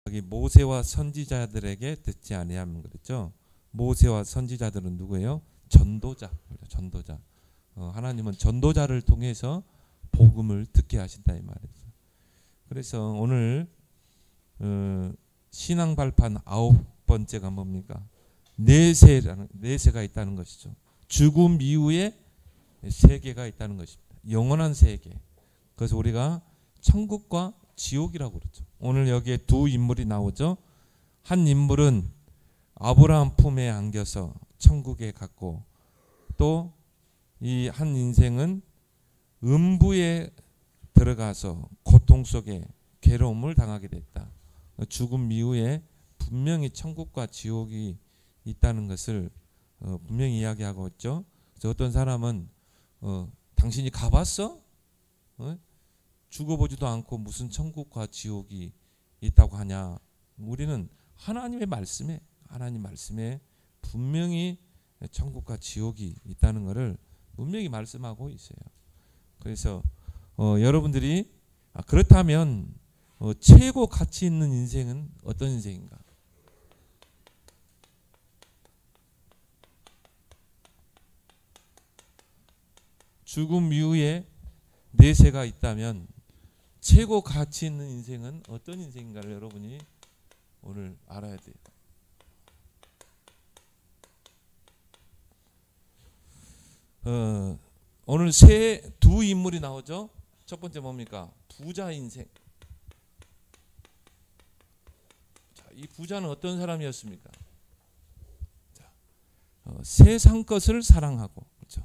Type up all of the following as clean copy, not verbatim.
여기 모세와 선지자들에게 듣지 아니하면 그랬죠. 모세와 선지자들은 누구예요? 전도자. 전도자. 하나님은 전도자를 통해서 복음을 듣게 하신다 이 말이죠. 그래서 오늘 신앙 발판 9번째가 뭡니까? 내세가 있다는 것이죠. 죽음 이후에 세계가 있다는 것입니다. 영원한 세계. 그래서 우리가 천국과 지옥이라고 그러죠. 오늘 여기에 두 인물이 나오죠. 한 인물은 아브라함 품에 안겨서 천국에 갔고, 또 이 한 인생은 음부에 들어가서 고통 속에 괴로움을 당하게 됐다. 죽음 이후에 분명히 천국과 지옥이 있다는 것을 분명히 이야기하고 있죠. 그래서 어떤 사람은 당신이 가봤어? 죽어보지도 않고 무슨 천국과 지옥이 있다고 하냐. 우리는 하나님 말씀에 분명히 천국과 지옥이 있다는 것을 분명히 말씀하고 있어요. 그래서 여러분들이 그렇다면 최고 가치 있는 인생은 어떤 인생인가? 죽음 이후에 내세가 있다면 최고 가치 있는 인생은 어떤 인생인가를 여러분이 오늘 알아야 돼요. 오늘 두 인물이 나오죠. 첫 번째 뭡니까? 부자 인생. 자, 이 부자는 어떤 사람이었습니까? 자, 세상 것을 사랑하고, 그렇죠?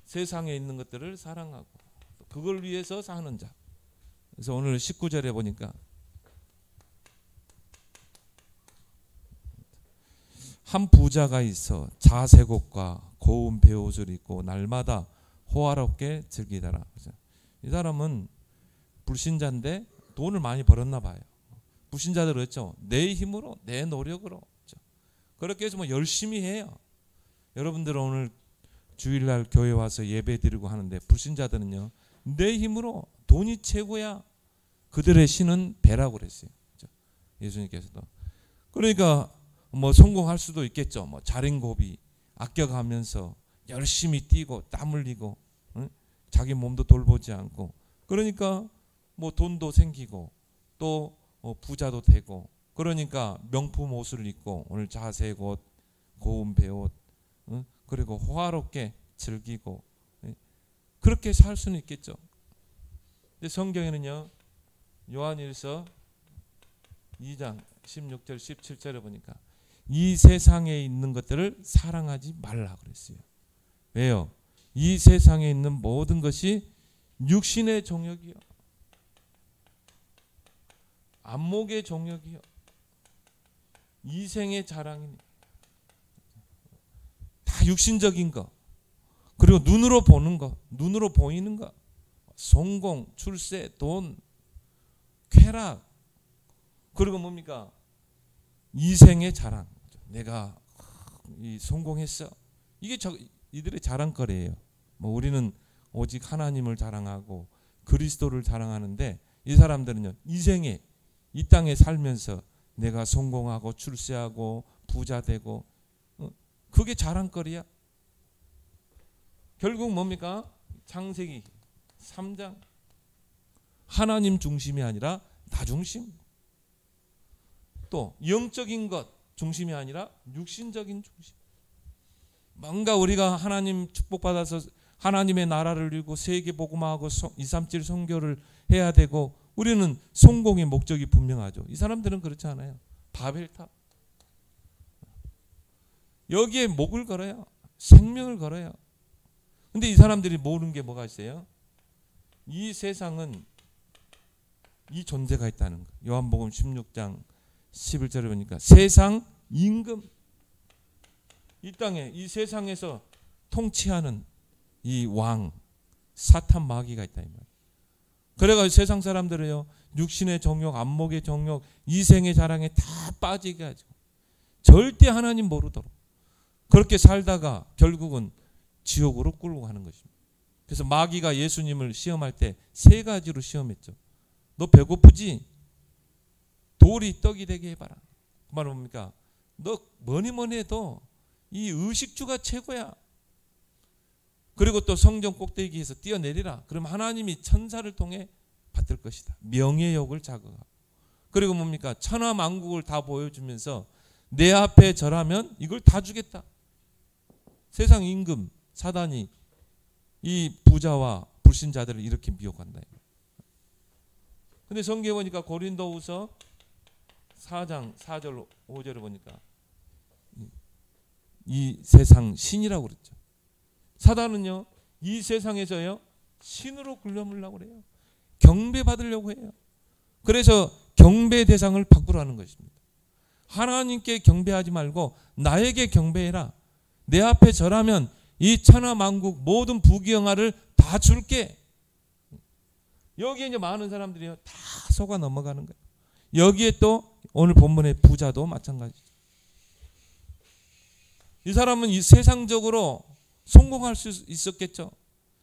세상에 있는 것들을 사랑하고 그걸 위해서 사는 자. 그래서 오늘 19절에 보니까 한 부자가 있어 자색옷과 고운 베옷을 입고 날마다 호화롭게 즐기더라. 이 사람은 불신자인데 돈을 많이 벌었나 봐요. 불신자들은 그렇죠. 내 힘으로, 내 노력으로. 그렇죠? 그렇게 해서 열심히 해요. 여러분들은 오늘 주일날 교회 와서 예배 드리고 하는데 불신자들은요, 내 힘으로, 돈이 최고야. 그들의 신은 배라고 그랬어요. 그렇죠? 예수님께서도. 그러니까 성공할 수도 있겠죠. 자린고비 아껴가면서 열심히 뛰고 땀 흘리고, 자기 몸도 돌보지 않고, 그러니까 돈도 생기고 또 부자도 되고, 그러니까 명품 옷을 입고 오늘 자색 옷, 고운 베옷, 그리고 호화롭게 즐기고, 그렇게 살 수는 있겠죠. 근데 성경에는요, 요한일서 2장 16절 17절에 보니까 이 세상에 있는 것들을 사랑하지 말라 그랬어요. 왜요? 이 세상에 있는 모든 것이 육신의 정욕이요, 안목의 정욕이요, 이생의 자랑이니, 다 육신적인 거, 그리고 눈으로 보는 거, 눈으로 보이는 거, 성공, 출세, 돈, 쾌락, 그리고 뭡니까? 이생의 자랑. 내가 성공했어. 이게 이들의 자랑거리예요. 우리는 오직 하나님을 자랑하고 그리스도를 자랑하는데, 이 사람들은요, 이생에, 이 땅에 살면서 내가 성공하고 출세하고 부자 되고, 그게 자랑거리야. 결국 뭡니까? 창세기 3장, 하나님 중심이 아니라 나 중심. 또 영적인 것 중심이 아니라 육신적인 중심. 뭔가 우리가 하나님 축복받아서 하나님의 나라를 이루고 세계 복음화하고 237 선교를 해야 되고, 우리는 성공의 목적이 분명하죠. 이 사람들은 그렇지 않아요. 바벨탑. 여기에 목을 걸어요. 생명을 걸어요. 근데 이 사람들이 모르는 게 뭐가 있어요? 이 세상은 이 존재가 있다는 거. 요한복음 16장 11절에 보니까 세상 임금, 이 땅에 이 세상에서 통치하는 이 왕 사탄 마귀가 있다 이 말이에요. 그래가지고 세상 사람들은요, 육신의 정욕, 안목의 정욕, 이생의 자랑에 다 빠지게 하죠. 절대 하나님 모르도록 그렇게 살다가 결국은 지옥으로 끌고 가는 것입니다. 그래서 마귀가 예수님을 시험할 때 세 가지로 시험했죠. 너 배고프지? 돌이 떡이 되게 해봐라. 그 말은 뭡니까? 너 뭐니 해도 이 의식주가 최고야. 그리고 또 성전 꼭대기에서 뛰어내리라. 그럼 하나님이 천사를 통해 받을 것이다. 명예욕을 자극하고. 그리고 뭡니까? 천하만국을 다 보여주면서 내 앞에 절하면 이걸 다 주겠다. 세상 임금 사단이 이 부자와 불신자들을 이렇게 미혹한다. 근데 성경에 보니까 고린도후서 4장 4절 5절을 보니까 이 세상 신이라고 그랬죠. 사단은요, 이 세상에서요 신으로 굴려물려고 그래요. 경배받으려고 해요. 그래서 경배 대상을 바꾸라는 것입니다. 하나님께 경배하지 말고 나에게 경배해라. 내 앞에 절하면 이 천하만국 모든 부귀영화를 다 줄게. 여기에 이제 많은 사람들이요 다 속아 넘어가는 거예요. 여기에 또 오늘 본문의 부자도 마찬가지죠. 이 사람은 이 세상적으로 성공할 수 있었겠죠.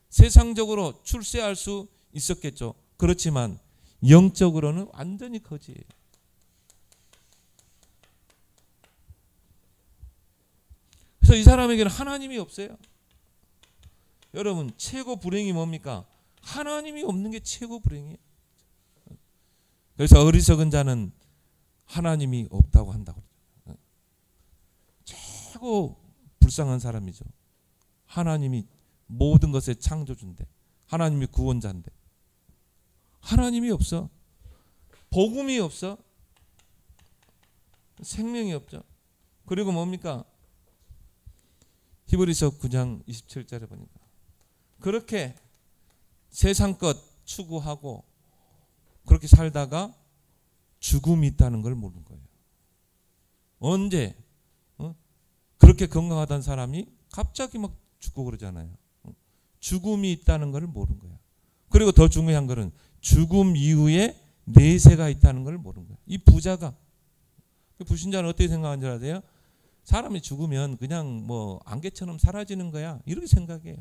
세상적으로 출세할 수 있었겠죠. 그렇지만 영적으로는 완전히 거지예요. 그래서 이 사람에게는 하나님이 없어요. 여러분, 최고 불행이 뭡니까? 하나님이 없는 게 최고 불행이에요. 그래서 어리석은 자는 하나님이 없다고 한다고. 최고 불쌍한 사람이죠. 하나님이 모든 것의 창조주인데, 하나님이 구원자인데 하나님이 없어. 복음이 없어. 생명이 없죠. 그리고 뭡니까? 히브리서 9장 27절에 보니까 그렇게 세상 것 추구하고 그렇게 살다가 죽음이 있다는 걸 모르는 거예요. 언제? 그렇게 건강하던 사람이 갑자기 막 죽고 그러잖아요. 죽음이 있다는 걸 모르는 거야. 그리고 더 중요한 것은 죽음 이후에 내세가 있다는 걸 모르는 거야. 이 부자가, 불신자는 어떻게 생각하는 줄 아세요? 사람이 죽으면 그냥 뭐 안개처럼 사라지는 거야, 이렇게 생각해요.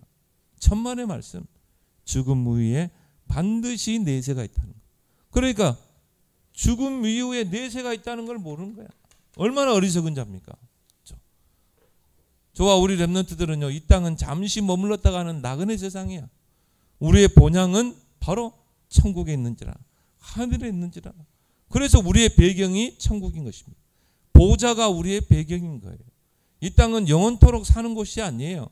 천만의 말씀, 죽음 이후에 반드시 내세가 있다는 거야. 그러니까 죽음 이후에 내세가 있다는 걸 모르는 거야. 얼마나 어리석은 자입니까? 저와 우리 렘넌트들은요, 이 땅은 잠시 머물렀다가 하는 나그네 세상이야. 우리의 본향은 바로 천국에 있는지라, 하늘에 있는지라. 그래서 우리의 배경이 천국인 것입니다. 보좌가 우리의 배경인 거예요. 이 땅은 영원토록 사는 곳이 아니에요.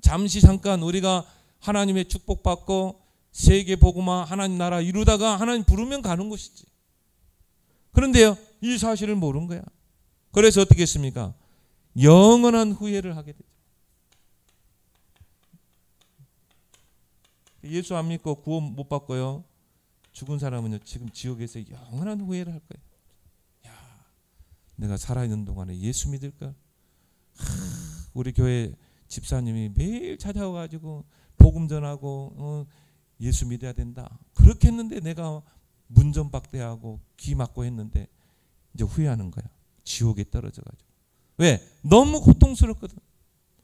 잠시 잠깐 우리가 하나님의 축복받고 세계 복음화 하나님 나라 이루다가 하나님 부르면 가는 곳이지. 그런데요, 이 사실을 모르는 거야. 그래서 어떻게 했습니까? 영원한 후회를 하게 되죠. 예수 안 믿고 구원 못 받고요, 죽은 사람은요 지금 지옥에서 영원한 후회를 할 거예요. 야, 내가 살아있는 동안에 예수 믿을까? 우리 교회 집사님이 매일 찾아와가지고 복음 전하고 예수 믿어야 된다, 그렇게 했는데 내가 문전박대하고 귀 막고 했는데 이제 후회하는 거야. 지옥에 떨어져가지고. 왜? 너무 고통스럽거든.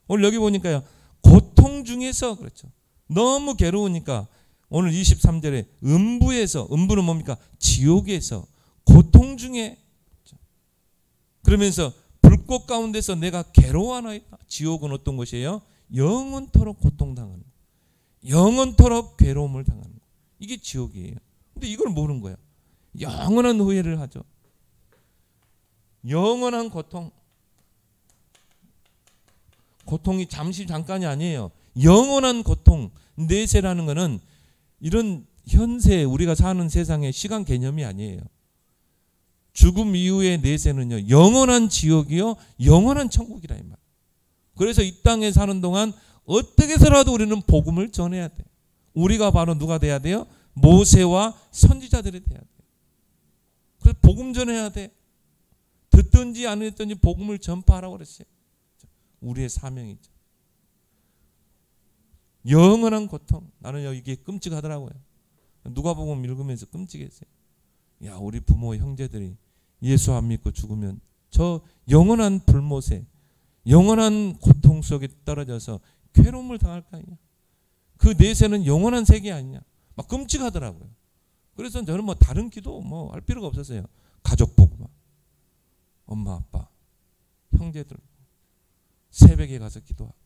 오늘 여기 보니까요, 고통 중에서, 그렇죠, 너무 괴로우니까 오늘 23절에 음부에서, 음부는 뭡니까? 지옥에서 고통 중에, 그렇죠? 그러면서 불꽃 가운데서 내가 괴로워하나이다. 지옥은 어떤 곳이에요? 영원토록 고통당하는, 영원토록 괴로움을 당하는 거. 이게 지옥이에요. 근데 이걸 모르는 거야. 영원한 후회를 하죠. 영원한 고통. 고통이 잠시 잠깐이 아니에요. 영원한 고통, 내세라는 것은 이런 현세 우리가 사는 세상의 시간 개념이 아니에요. 죽음 이후의 내세는요, 영원한 지옥이요, 영원한 천국이라 이 말. 그래서 이 땅에 사는 동안 어떻게 해서라도 우리는 복음을 전해야 돼. 우리가 바로 누가 돼야 돼요? 모세와 선지자들이 돼야 돼. 그래서 복음 전해야 돼. 듣든지 안 듣든지 복음을 전파하라고 그랬어요. 우리의 사명이죠. 영원한 고통. 나는 이게 끔찍하더라고요. 누가복음 읽으면서 끔찍했어요. 야, 우리 부모 형제들이 예수 안 믿고 죽으면 저 영원한 불못에, 영원한 고통 속에 떨어져서 괴로움을 당할 거 아니냐. 그 내세는 영원한 세계 아니냐. 막 끔찍하더라고요. 그래서 저는 뭐 다른 기도 뭐 할 필요가 없었어요. 가족 보고 엄마 아빠 형제들 새벽에 가서 기도하고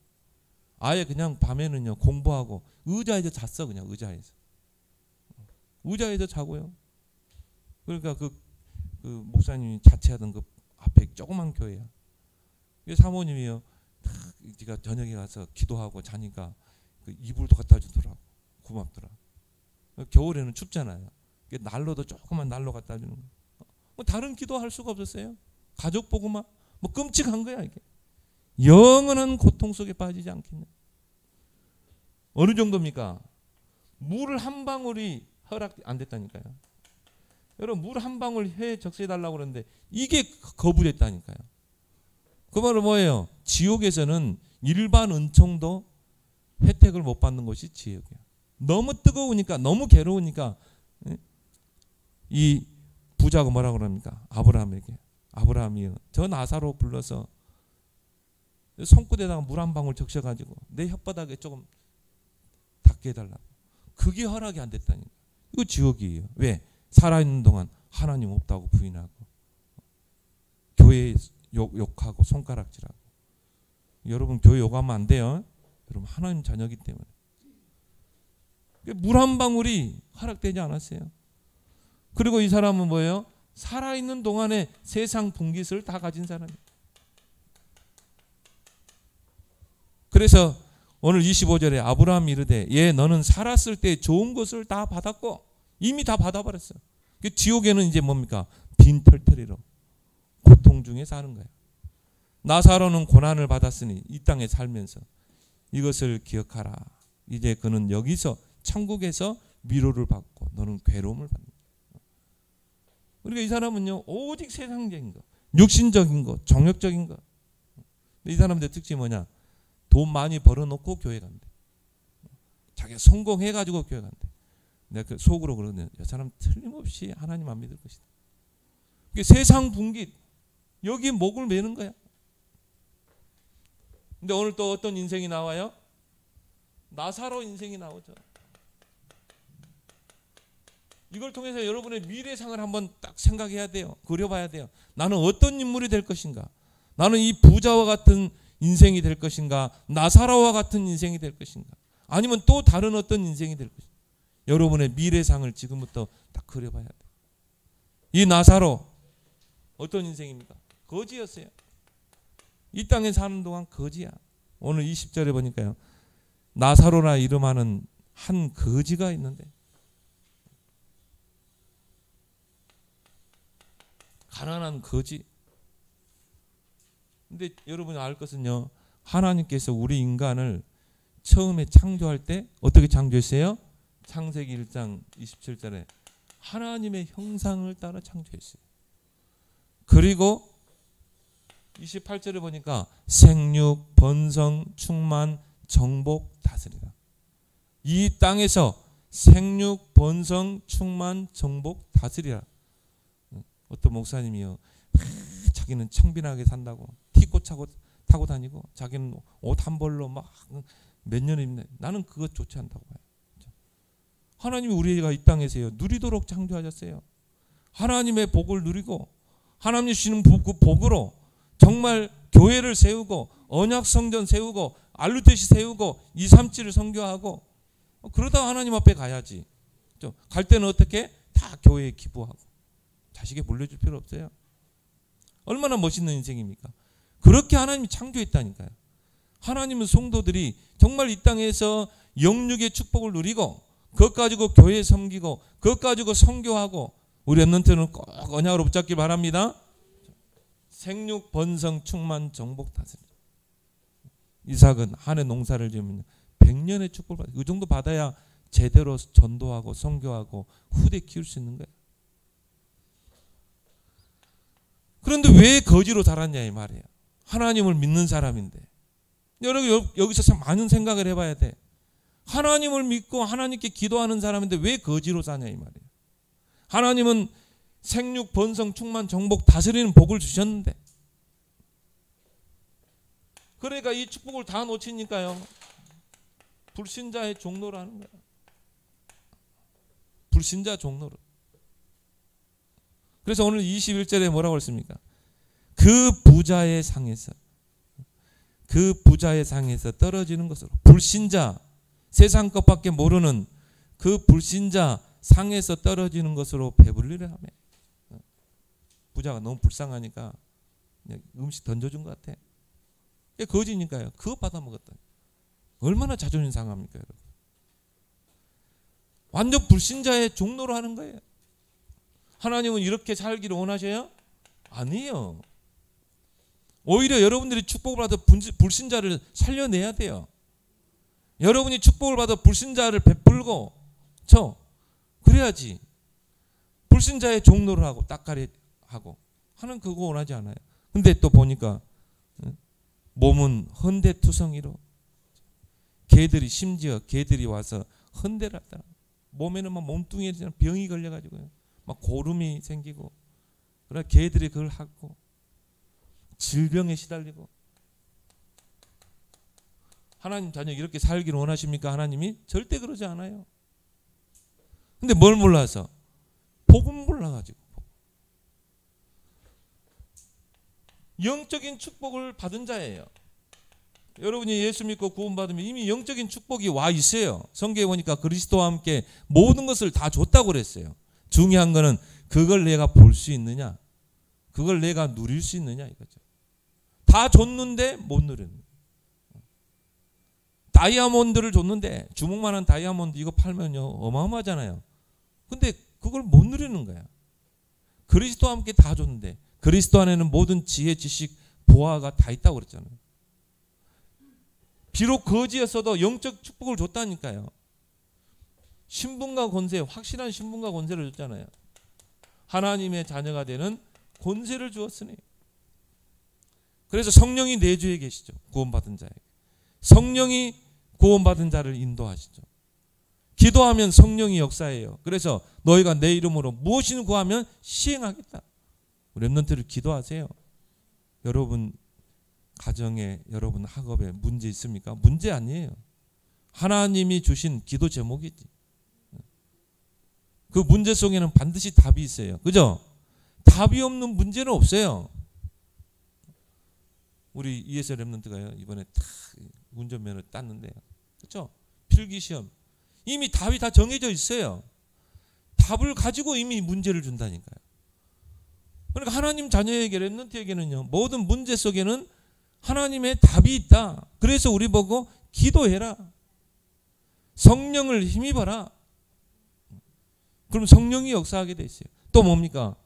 아예 그냥 밤에는요 공부하고 의자에서 잤어. 그냥 의자에서 자고요. 그러니까 그 목사님이 자취하던 그 앞에 조그만 교회야. 사모님이요 제가 저녁에 가서 기도하고 자니까 그 이불도 갖다 주더라고. 고맙더라. 겨울에는 춥잖아요. 난로도 조그만 난로 갖다 주는 거. 뭐 다른 기도할 수가 없었어요. 가족 보고만 뭐 끔찍한 거야 이게. 영원한 고통 속에 빠지지 않겠냐. 어느 정도입니까? 물 한 방울이 허락 안 됐다니까요. 여러분 물 한 방울 해 적시해 달라고 그러는데 이게 거부됐다니까요. 그 말은 뭐예요? 지옥에서는 일반 은총도 혜택을 못 받는 것이 지옥이야. 너무 뜨거우니까 너무 괴로우니까 이 부자가 뭐라고 그럽니까? 아브라함이요 저 나사로 불러서 손끝에다가 물 한 방울 적셔가지고 내 혓바닥에 조금 닿게 해달라고. 그게 허락이 안 됐다니까. 이거 지옥이에요. 왜? 살아있는 동안 하나님 없다고 부인하고 교회 욕하고 손가락질하고. 여러분 교회 욕하면 안 돼요. 여러분 하나님 자녀이기 때문에. 물 한 방울이 허락되지 않았어요. 그리고 이 사람은 뭐예요? 살아있는 동안에 세상 분깃을 다 가진 사람이에요. 그래서 오늘 25절에 아브라함이 이르되 예 너는 살았을 때 좋은 것을 다 받았고 이미 다 받아버렸어요. 지옥에는 이제 뭡니까? 빈털터리로 고통 중에 사는 거예요. 나사로는 고난을 받았으니 이 땅에 살면서 이것을 기억하라. 이제 그는 여기서 천국에서 위로를 받고 너는 괴로움을 받는다. 그러니까 이 사람은요 오직 세상적인 거, 육신적인 거, 정욕적인 거. 이 사람들의 특징이 뭐냐? 돈 많이 벌어놓고 교회 간대. 자기가 성공해가지고 교회 간대. 내가 그 속으로 그러거든요. 이 사람 틀림없이 하나님 안 믿을 것이다. 세상 분깃 여기 목을 매는 거야. 근데 오늘 또 어떤 인생이 나와요? 나사로 인생이 나오죠. 이걸 통해서 여러분의 미래상을 한번 딱 생각해야 돼요. 그려봐야 돼요. 나는 어떤 인물이 될 것인가? 나는 이 부자와 같은 인생이 될 것인가? 나사로와 같은 인생이 될 것인가? 아니면 또 다른 어떤 인생이 될 것인가? 여러분의 미래상을 지금부터 딱 그려봐야 돼요. 이 나사로 어떤 인생입니까? 거지였어요. 이 땅에 사는 동안 거지야. 오늘 20절에 보니까요. 나사로라 이름하는 한 거지가 있는데 가난한 거지. 근데 여러분이 알 것은요. 하나님께서 우리 인간을 처음에 창조할 때 어떻게 창조했어요? 창세기 1장 27절에 하나님의 형상을 따라 창조했어요. 그리고 28절에 보니까 생육, 번성, 충만, 정복, 다스리라. 이 땅에서 생육, 번성, 충만, 정복, 다스리라. 어떤 목사님이요. 자기는 청빈하게 산다고 티꽃 타고 다니고 자기는 옷 한 벌로 막 몇 년을 입네. 나는 그것 좋지 않다고 봐요. 하나님이 우리가 이 땅에서요 누리도록 창조하셨어요. 하나님의 복을 누리고 하나님 주시는 그 복으로 정말 교회를 세우고 언약 성전 세우고 알루테시 세우고 237을 선교하고 그러다 하나님 앞에 가야지. 갈 때는 어떻게? 다 교회에 기부하고 자식에 물려줄 필요 없어요. 얼마나 멋있는 인생입니까? 그렇게 하나님이 창조했다니까요. 하나님은 성도들이 정말 이 땅에서 영육의 축복을 누리고 그것 가지고 교회 섬기고 그것 가지고 선교하고 우리 랩런트는 꼭 언약으로 붙잡기 바랍니다. 생육, 번성, 충만, 정복, 다스리. 이삭은 한 해 농사를 지으면 100년의 축복을 받아요. 그 정도 받아야 제대로 전도하고 선교하고 후대 키울 수 있는 거예요. 그런데 왜 거지로 자랐냐 이 말이에요. 하나님을 믿는 사람인데. 여러분 여기서 많은 생각을 해봐야 돼. 하나님을 믿고 하나님께 기도하는 사람인데 왜 거지로 사냐 이 말이에요. 하나님은 생육, 번성, 충만, 정복, 다스리는 복을 주셨는데 그러니까 이 축복을 다 놓치니까요. 불신자의 종로로 하는 거예요. 불신자 종로로. 그래서 오늘 21절에 뭐라고 했습니까? 그 부자의 상에서 떨어지는 것으로, 불신자, 세상 것밖에 모르는 그 불신자 상에서 떨어지는 것으로 배불리를 하며. 부자가 너무 불쌍하니까 음식 던져준 것 같아. 그게 거지니까요. 그거 받아먹었다. 얼마나 자존심 상합니까, 여러분? 완전 불신자의 종로로 하는 거예요. 하나님은 이렇게 살기를 원하셔요? 아니에요. 오히려 여러분들이 축복을 받아 불신자를 살려내야 돼요. 여러분이 축복을 받아 불신자를 베풀고 그래야지. 불신자의 종로를 하고 딱가리 하고 하는 그거 원하지 않아요. 근데 또 보니까 몸은 헌대투성이로, 심지어 개들이 와서 헌대를 하더라. 몸에는 막 몸뚱이에 병이 걸려가지고요, 막 고름이 생기고, 그래 개들이 그걸 하고 질병에 시달리고. 하나님 자녀 이렇게 살기를 원하십니까? 하나님이 절대 그러지 않아요. 근데 뭘 몰라서? 복음 몰라가지고. 영적인 축복을 받은 자예요. 여러분이 예수 믿고 구원받으면 이미 영적인 축복이 와 있어요. 성경에 보니까 그리스도와 함께 모든 것을 다 줬다고 그랬어요. 중요한 거는 그걸 내가 볼 수 있느냐, 그걸 내가 누릴 수 있느냐 이거죠. 다 줬는데 못 누리는 거예요. 다이아몬드를 줬는데, 주먹만한 다이아몬드 이거 팔면요 어마어마하잖아요. 근데 그걸 못 누리는 거야. 그리스도와 함께 다 줬는데, 그리스도 안에는 모든 지혜, 지식, 보화가 다 있다고 그랬잖아요. 비록 거지였어도 영적 축복을 줬다니까요. 신분과 권세, 확실한 신분과 권세를 줬잖아요. 하나님의 자녀가 되는 권세를 주었으니. 그래서 성령이 내주에 계시죠. 구원받은 자에게. 성령이 구원받은 자를 인도하시죠. 기도하면 성령이 역사해요. 그래서 너희가 내 이름으로 무엇이든 구하면 시행하겠다. 렘넌트를 기도하세요. 여러분 가정에, 여러분 학업에 문제 있습니까? 문제 아니에요. 하나님이 주신 기도 제목이지. 그 문제 속에는 반드시 답이 있어요. 그죠? 답이 없는 문제는 없어요. 우리 ESL 렘넌트가요, 이번에 다 운전면허를 땄는데요. 그렇죠? 필기시험. 이미 답이 다 정해져 있어요. 답을 가지고 이미 문제를 준다니까요. 그러니까 하나님 자녀에게, 렘넌트에게는요, 모든 문제 속에는 하나님의 답이 있다. 그래서 우리 보고 기도해라. 성령을 힘입어라. 그럼 성령이 역사하게 돼 있어요. 또 뭡니까?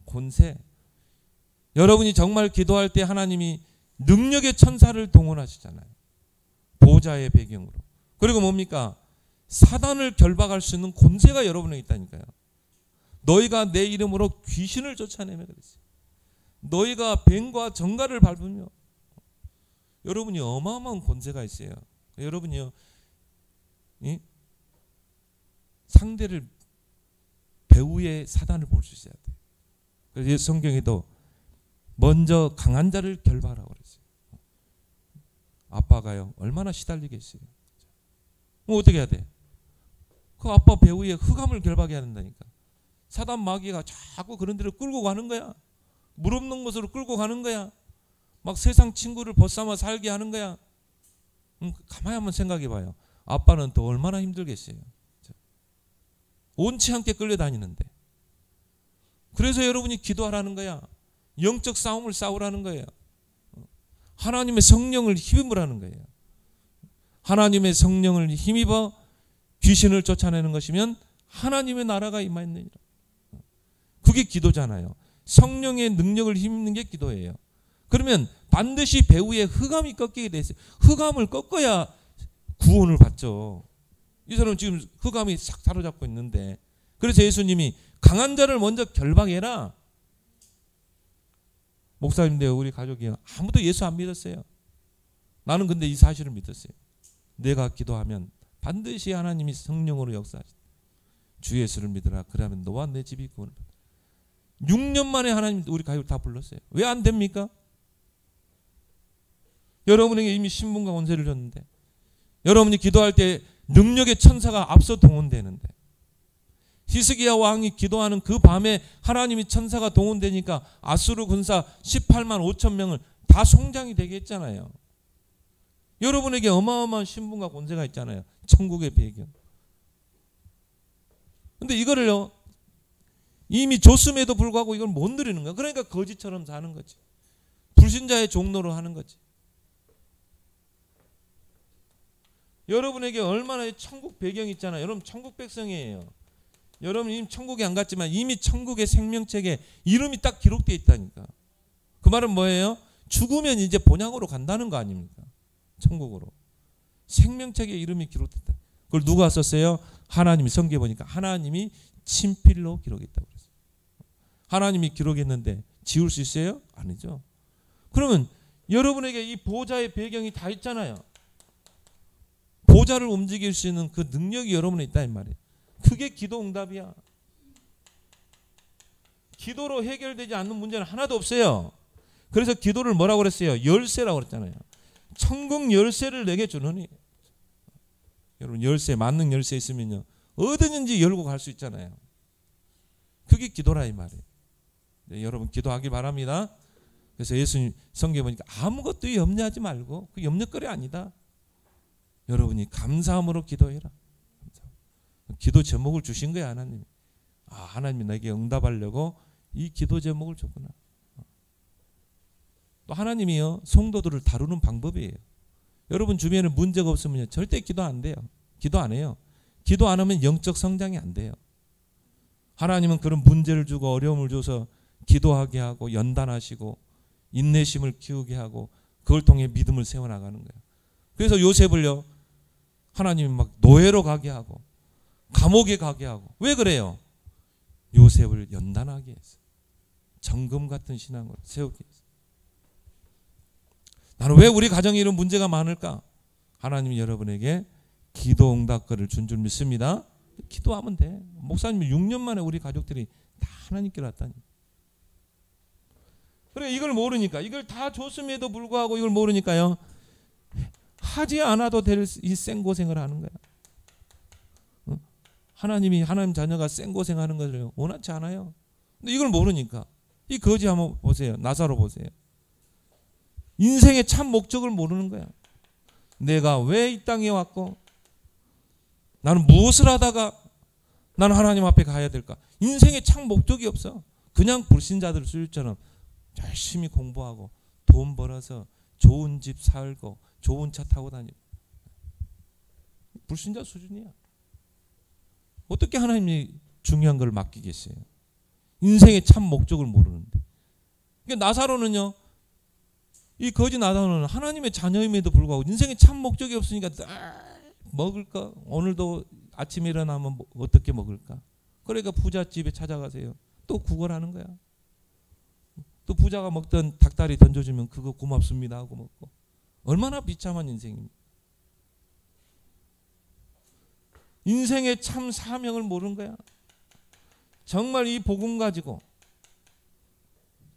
권세. 여러분이 정말 기도할 때 하나님이 능력의 천사를 동원하시잖아요. 보좌의 배경으로. 그리고 뭡니까? 사단을 결박할 수 있는 권세가 여러분에게 있다니까요. 너희가 내 이름으로 귀신을 쫓아내며 그랬어요. 너희가 뱀과 정갈을 밟으며. 여러분이 어마어마한 권세가 있어요. 여러분이요, 상대를, 배후의 사단을 볼 수 있어야 돼요. 그래서 성경에도 먼저 강한 자를 결박하라고 그랬어요. 아빠가요, 얼마나 시달리겠어요. 어떻게 해야 돼? 그 아빠 배후에 흑암을 결박해야 된다니까. 사단 마귀가 자꾸 그런 데로 끌고 가는 거야. 물 없는 곳으로 끌고 가는 거야. 막 세상 친구를 벗삼아 살게 하는 거야. 가만히 한번 생각해 봐요. 아빠는 또 얼마나 힘들겠어요. 온치 않게 끌려다니는데. 그래서 여러분이 기도하라는 거야. 영적 싸움을 싸우라는 거예요. 하나님의 성령을 힘입으라는 거예요. 하나님의 성령을 힘입어 귀신을 쫓아내는 것이면 하나님의 나라가 임하였느니라. 그게 기도잖아요. 성령의 능력을 힘입는 게 기도예요. 그러면 반드시 배후에 흑암이 꺾이게 돼 있어요. 흑암을 꺾어야 구원을 받죠. 이 사람은 지금 흑암이 싹 사로잡고 있는데, 그래서 예수님이 강한 자를 먼저 결박해라. 목사님들, 우리 가족이 아무도 예수 안 믿었어요. 나는 근데 이 사실을 믿었어요. 내가 기도하면 반드시 하나님이 성령으로 역사하시다. 주 예수를 믿으라. 그러면 너와 내 집이 구원을 받다. 6년 만에 하나님 우리 가족 다 불렀어요. 왜 안 됩니까? 여러분에게 이미 신분과 권세를 줬는데, 여러분이 기도할 때 능력의 천사가 앞서 동원되는데, 히스기야 왕이 기도하는 그 밤에 하나님이 천사가 동원되니까 아수르 군사 18만 5천 명을 다 송장이 되게 했잖아요. 여러분에게 어마어마한 신분과 권세가 있잖아요. 천국의 배경. 근데 이거를요, 이미 줬음에도 불구하고 이걸 못 누리는 거야. 그러니까 거지처럼 사는 거지. 불신자의 종로로 하는 거지. 여러분에게 얼마나 천국 배경이 있잖아요. 여러분 천국 백성이에요. 여러분 이미 천국에 안 갔지만 이미 천국의 생명책에 이름이 딱 기록되어 있다니까. 그 말은 뭐예요? 죽으면 이제 본향으로 간다는 거 아닙니까? 천국으로. 생명책에 이름이 기록됐다. 그걸 누가 썼어요? 하나님이. 성경에 보니까 하나님이 친필로 기록했다고 그랬어요. 하나님이 기록했는데 지울 수 있어요? 아니죠. 그러면 여러분에게 이 보좌의 배경이 다 있잖아요. 보좌를 움직일 수 있는 그 능력이 여러분에 있다 이 말이에요. 그게 기도 응답이야. 기도로 해결되지 않는 문제는 하나도 없어요. 그래서 기도를 뭐라고 그랬어요? 열쇠라고 그랬잖아요. 천국 열쇠를 내게 주노니. 여러분 열쇠, 만능 열쇠 있으면요 어디든지 열고 갈 수 있잖아요. 그게 기도라 이 말이에요. 네, 여러분 기도하길 바랍니다. 그래서 예수님 성경에 보니까 아무것도 염려하지 말고 그 염려거리 아니다. 여러분이 감사함으로 기도해라. 기도 제목을 주신 거야 하나님. 아, 하나님이 나에게 응답하려고 이 기도 제목을 줬구나. 또 하나님이요 성도들을 다루는 방법이에요. 여러분 주변에 문제가 없으면 절대 기도 안 돼요. 기도 안 해요. 기도 안 하면 영적 성장이 안 돼요. 하나님은 그런 문제를 주고 어려움을 줘서 기도하게 하고 연단하시고 인내심을 키우게 하고 그걸 통해 믿음을 세워나가는 거예요. 그래서 요셉을요 하나님이 막 노예로 가게 하고 감옥에 가게 하고. 왜 그래요? 요셉을 연단하게 해서 정금 같은 신앙을 세우게 해서. 나는 왜 우리 가정에 이런 문제가 많을까? 하나님이 여러분에게 기도 응답거를 준 줄 믿습니다. 기도하면 돼. 목사님이 6년 만에 우리 가족들이 다 하나님께 왔다니. 그래 이걸 모르니까, 이걸 다 줬음에도 불구하고 이걸 모르니까요 하지 않아도 될 이 생고생을 하는 거야. 하나님 자녀가 생고생하는 것을 원하지 않아요. 근데 이걸 모르니까 이 거지 한번 보세요. 나사로 보세요. 인생의 참 목적을 모르는 거야. 내가 왜 이 땅에 왔고 나는 무엇을 하다가 나는 하나님 앞에 가야 될까? 인생의 참 목적이 없어. 그냥 불신자들 수요처럼 열심히 공부하고 돈 벌어서 좋은 집 살고 좋은 차 타고 다니고. 불신자 수준이야. 어떻게 하나님이 중요한 걸 맡기겠어요? 인생의 참 목적을 모르는데. 그러니까 나사로는요, 이 거지 나사로는 하나님의 자녀임에도 불구하고 인생의 참 목적이 없으니까 먹을까? 오늘도 아침에 일어나면 어떻게 먹을까? 그러니까 부잣집에 찾아가세요. 또 구걸하는 거야. 또 부자가 먹던 닭다리 던져주면 그거 고맙습니다 하고 먹고. 얼마나 비참한 인생입니까? 인생의 참 사명을 모르는 거야. 정말 이 복음 가지고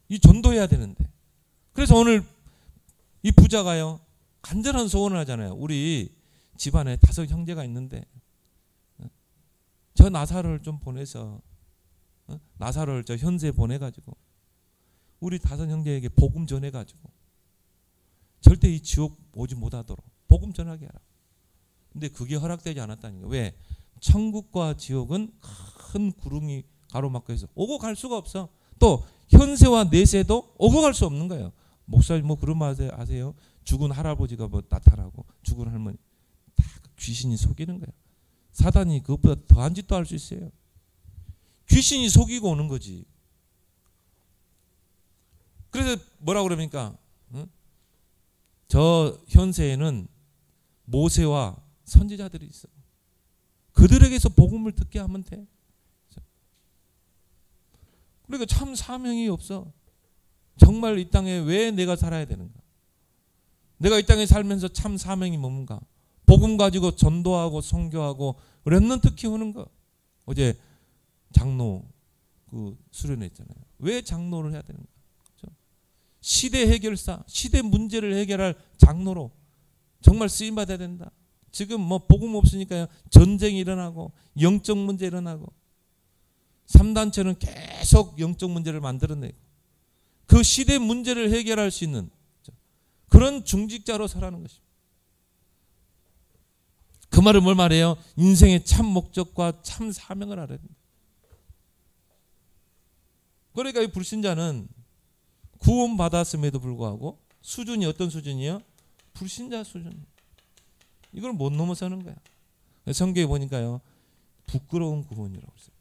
이 전도해야 되는데. 그래서 오늘 이 부자가요 간절한 소원을 하잖아요. 우리 집안에 5 형제가 있는데 저 나사로를 좀 보내서 나사로를 저 현세에 보내가지고 우리 5 형제에게 복음 전해가지고 절대 이 지옥 오지 못하도록 복음 전하게 하라. 근데 그게 허락되지 않았다니까. 왜? 천국과 지옥은 큰 구름이 가로막고 있어. 오고 갈 수가 없어. 또 현세와 내세도 오고 갈 수 없는 거예요. 목사님 뭐 그런 말 아세요? 죽은 할아버지가 뭐 나타나고 죽은 할머니 다 귀신이 속이는 거야. 사단이 그것보다 더한 짓도 할 수 있어요. 귀신이 속이고 오는 거지. 그래서 뭐라고 그럽니까? 저 현세에는 모세와 선지자들이 있어. 그들에게서 복음을 듣게 하면 돼. 그러니까 참 사명이 없어. 정말 이 땅에 왜 내가 살아야 되는가? 내가 이 땅에 살면서 참 사명이 뭔가? 복음 가지고 전도하고 선교하고 렘넌트 키우는 거. 어제 장로 그 수련했잖아요. 왜 장로를 해야 되는가? 그렇죠? 시대 해결사, 시대 문제를 해결할 장로로 정말 쓰임 받아야 된다. 지금 뭐 복음 없으니까요 전쟁이 일어나고 영적 문제 일어나고 3단체는 계속 영적 문제를 만들어내고 그 시대 문제를 해결할 수 있는 그런 중직자로 살아가는 것입니다. 그 말은 뭘 말해요? 인생의 참 목적과 참 사명을 알아야 됩니다. 그러니까 이 불신자는 구원받았음에도 불구하고 수준이 어떤 수준이요? 불신자 수준. 이걸 못 넘어서는 거야. 성경에 보니까요, 부끄러운 구원이라고 했어요.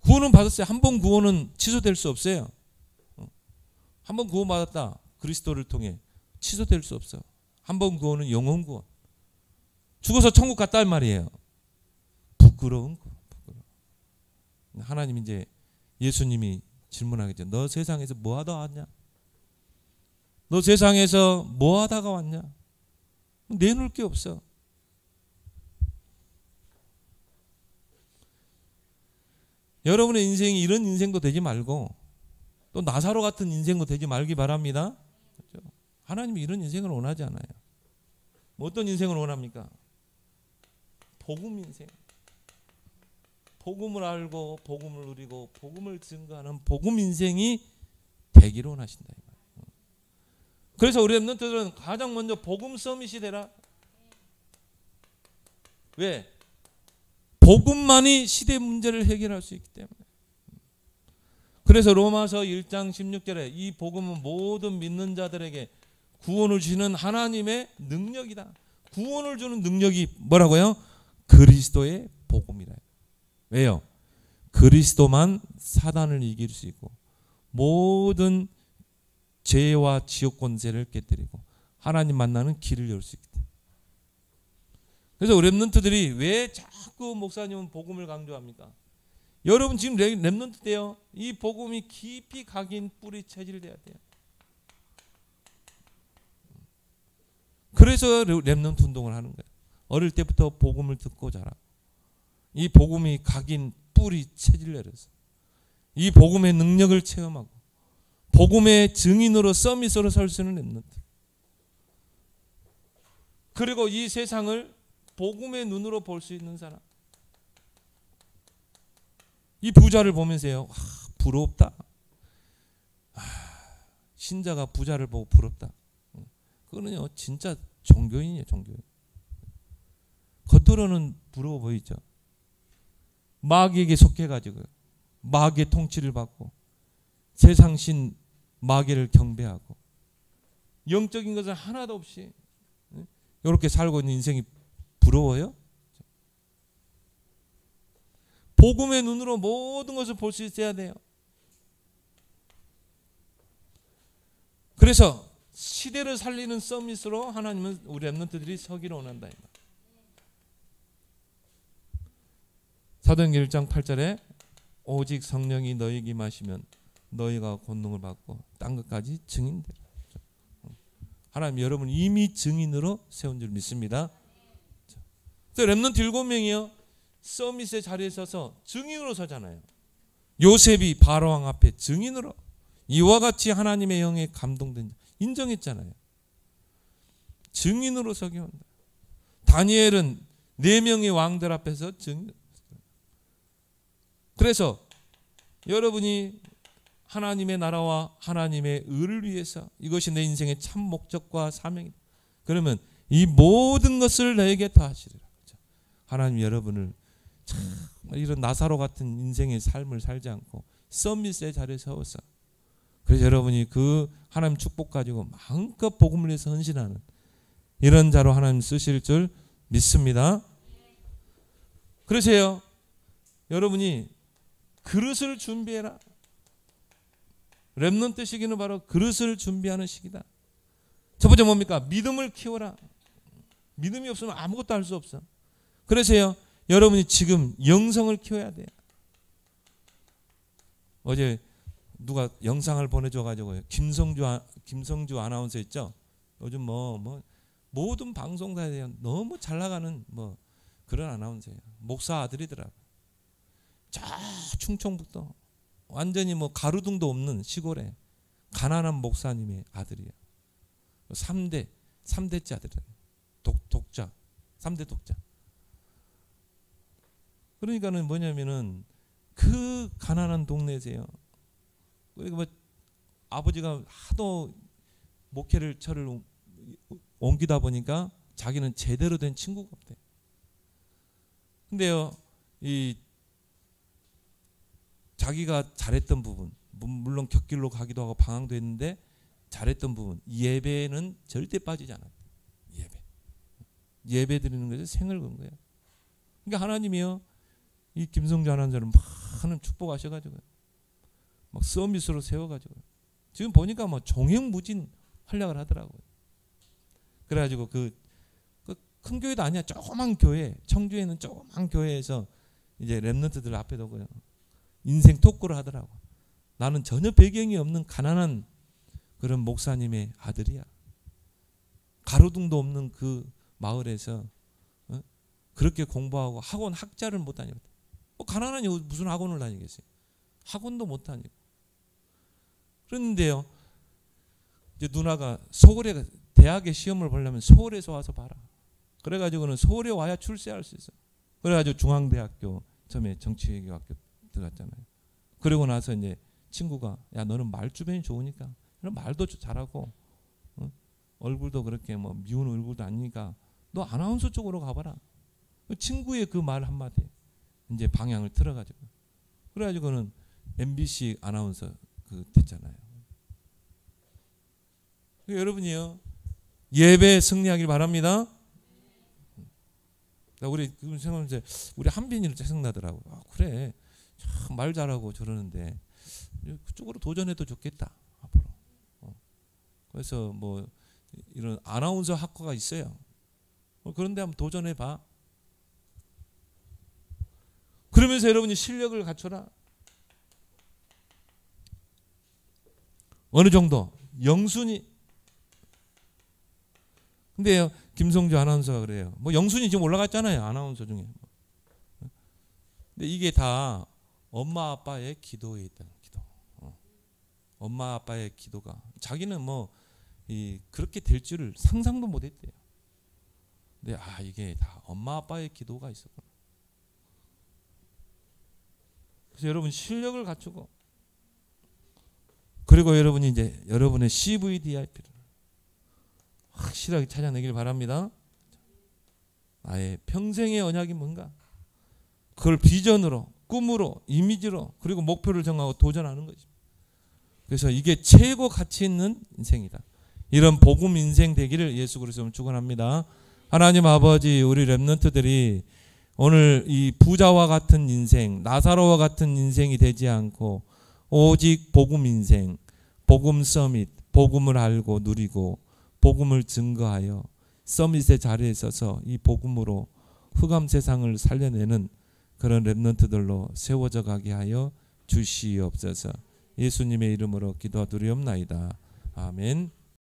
구원은 받았어요. 한 번 구원은 취소될 수 없어요. 한 번 구원받았다. 그리스도를 통해 취소될 수 없어. 한 번 구원은 영원 구원. 죽어서 천국 갔다 할 말이에요. 부끄러운 구원. 하나님 이제 예수님이 질문하겠죠. 너 세상에서 뭐 하다 왔냐? 너 세상에서 뭐 하다가 왔냐? 내놓을 게 없어. 여러분의 인생이 이런 인생도 되지 말고 또 나사로 같은 인생도 되지 말기 바랍니다. 그렇죠? 하나님이 이런 인생을 원하지 않아요. 뭐 어떤 인생을 원합니까? 복음 인생. 복음을 알고 복음을 누리고 복음을 증거하는 복음 인생이 되기를 원하신다. 그래서 우리 랩런트들은 가장 먼저 복음 서밋이 되라. 왜? 복음만이 시대 문제를 해결할 수 있기 때문에. 그래서 로마서 1장 16절에 이 복음은 모든 믿는 자들에게 구원을 주시는 하나님의 능력이다. 구원을 주는 능력이 뭐라고요? 그리스도의 복음이다. 왜요? 그리스도만 사단을 이길 수 있고 모든 죄와 지옥 권세를 깨뜨리고 하나님 만나는 길을 열 수 있기 때문에. 그래서 랩런트들이 왜 자꾸 목사님은 복음을 강조합니까? 여러분 지금 랩런트 때요, 이 복음이 깊이 각인 뿌리 체질돼야 돼요. 그래서 랩런트 운동을 하는 거예요. 어릴 때부터 복음을 듣고 자라. 이 복음이 각인 뿌리 체질 내려서 이 복음의 능력을 체험하고 복음의 증인으로 서밋으로 설 수 있는 랩런트. 그리고 이 세상을 복음의 눈으로 볼 수 있는 사람. 이 부자를 보면서요, 부럽다. 신자가 부자를 보고 부럽다. 그거는요, 진짜 종교인이에요, 종교인. 겉으로는 부러워 보이죠. 마귀에게 속해가지고 마귀의 통치를 받고 세상신 마귀를 경배하고 영적인 것은 하나도 없이 이렇게 살고 있는 인생이 부러워요? 복음의 눈으로 모든 것을 볼 수 있어야 돼요. 그래서 시대를 살리는 서밋으로 하나님은 우리 랩런트들이 서기를 원한다. 사도행전 1장 8절에 오직 성령이 너희에게 임하시면 너희가 권능을 받고 딴 것까지 증인되라. 하나님 여러분 이미 증인으로 세운 줄 믿습니다. 그래서 랩런트 7명이요. 서밋의 자리에 서서 증인으로 서잖아요. 요셉이 바로왕 앞에 증인으로 이와 같이 하나님의 영에 감동된 인정했잖아요. 증인으로 서기 원한다. 다니엘은 4명의 왕들 앞에서 증인. 그래서 여러분이 하나님의 나라와 하나님의 의를 위해서 이것이 내 인생의 참 목적과 사명이다. 그러면 이 모든 것을 너에게 다 하시리라. 하나님 여러분을 참 이런 나사로 같은 인생의 삶을 살지 않고 서밋의 자리에 서서 그래서 여러분이 그 하나님 축복 가지고 마음껏 복음을 위해서 헌신하는 이런 자로 하나님 쓰실 줄 믿습니다. 그러세요. 여러분이 그릇을 준비해라. 랩런트 시기는 바로 그릇을 준비하는 시기다. 첫 번째 뭡니까? 믿음을 키워라. 믿음이 없으면 아무것도 할 수 없어. 그래서요, 여러분이 지금 영성을 키워야 돼요. 어제 누가 영상을 보내줘가지고요. 김성주 아나운서 있죠? 요즘 모든 방송사에 너무 잘 나가는 그런 아나운서예요. 목사 아들이더라고요. 저 충청북도 완전히 가루등도 없는 시골에 가난한 목사님의 아들이에요. 3대째 아들이에요. 독자. 3대 독자. 그러니까는 뭐냐면은 그 가난한 동네에서요. 그리고 뭐 아버지가 하도 목회를 철을 옮기다 보니까 자기는 제대로 된 친구가 없대. 근데요, 이 자기가 잘했던 부분, 물론 곁길로 가기도 하고 방황도 했는데 잘했던 부분, 예배는 절대 빠지지 않았대. 예배 드리는 것에 생을 건 거예요. 그러니까 하나님이요, 이 김성주 아나운서를 많은 축복하셔가지고 막 서밋으로 세워가지고 지금 보니까 뭐 종횡무진 활약을 하더라고요. 그래가지고 그 큰 교회도 아니야, 조그만 교회, 청주에 있는 조그만 교회에서 이제 랩런트들 앞에 두고요 인생 토크를 하더라고. 나는 전혀 배경이 없는 가난한 그런 목사님의 아들이야. 가로등도 없는 그 마을에서 그렇게 공부하고 학원 학자를 못 다니고, 가난하니 무슨 학원을 다니겠어요? 학원도 못 다니고. 그런데요, 이제 누나가 서울에 대학에 시험을 보려면 서울에서 와서 봐라. 그래가지고는 서울에 와야 출세할 수 있어. 그래가지고 중앙대학교 처음에 정치외교학교 들어갔잖아요. 그러고 나서 이제 친구가, 야 너는 말 주변이 좋으니까 말도 잘하고 얼굴도 그렇게 뭐 미운 얼굴도 아니니까 너 아나운서 쪽으로 가봐라. 친구의 그 말 한마디 이제 방향을 틀어가지고, 그래가지고는 MBC 아나운서 됐잖아요. 여러분이요, 예배 승리하길 바랍니다. 우리 생각하면서 우리 한빈이를 생각나더라고. 그래, 참 말 잘하고 저러는데 그쪽으로 도전해도 좋겠다 앞으로. 그래서 뭐 이런 아나운서 학과가 있어요. 그런데 한번 도전해봐. 그러면서 여러분이 실력을 갖춰라. 어느 정도 영순이. 근데요, 김성주 아나운서가 그래요. 뭐 영순이 지금 올라갔잖아요, 아나운서 중에. 근데 이게 다 엄마 아빠의 기도에 있다는 기도. 엄마 아빠의 기도가, 자기는 뭐 그렇게 될 줄을 상상도 못했대요. 근데 이게 다 엄마 아빠의 기도가 있었구나. 그래서 여러분 실력을 갖추고, 그리고 여러분이 이제 여러분의 CVDIP를 확실하게 찾아내길 바랍니다. 나의 평생의 언약이 뭔가, 그걸 비전으로, 꿈으로, 이미지로, 그리고 목표를 정하고 도전하는 거죠. 그래서 이게 최고 가치 있는 인생이다. 이런 복음 인생 되기를 예수 그리스도로 축원합니다. 하나님 아버지, 우리 랩런트들이 오늘 이 부자와 같은 인생, 나사로와 같은 인생이 되지 않고 오직 복음 인생, 복음 서밋, 복음을 알고 누리고 복음을 증거하여 서밋의 자리에 서서 이 복음으로 흑암 세상을 살려내는 그런 랩런트들로 세워져 가게 하여 주시옵소서. 예수님의 이름으로 기도드리옵나이다. 아멘.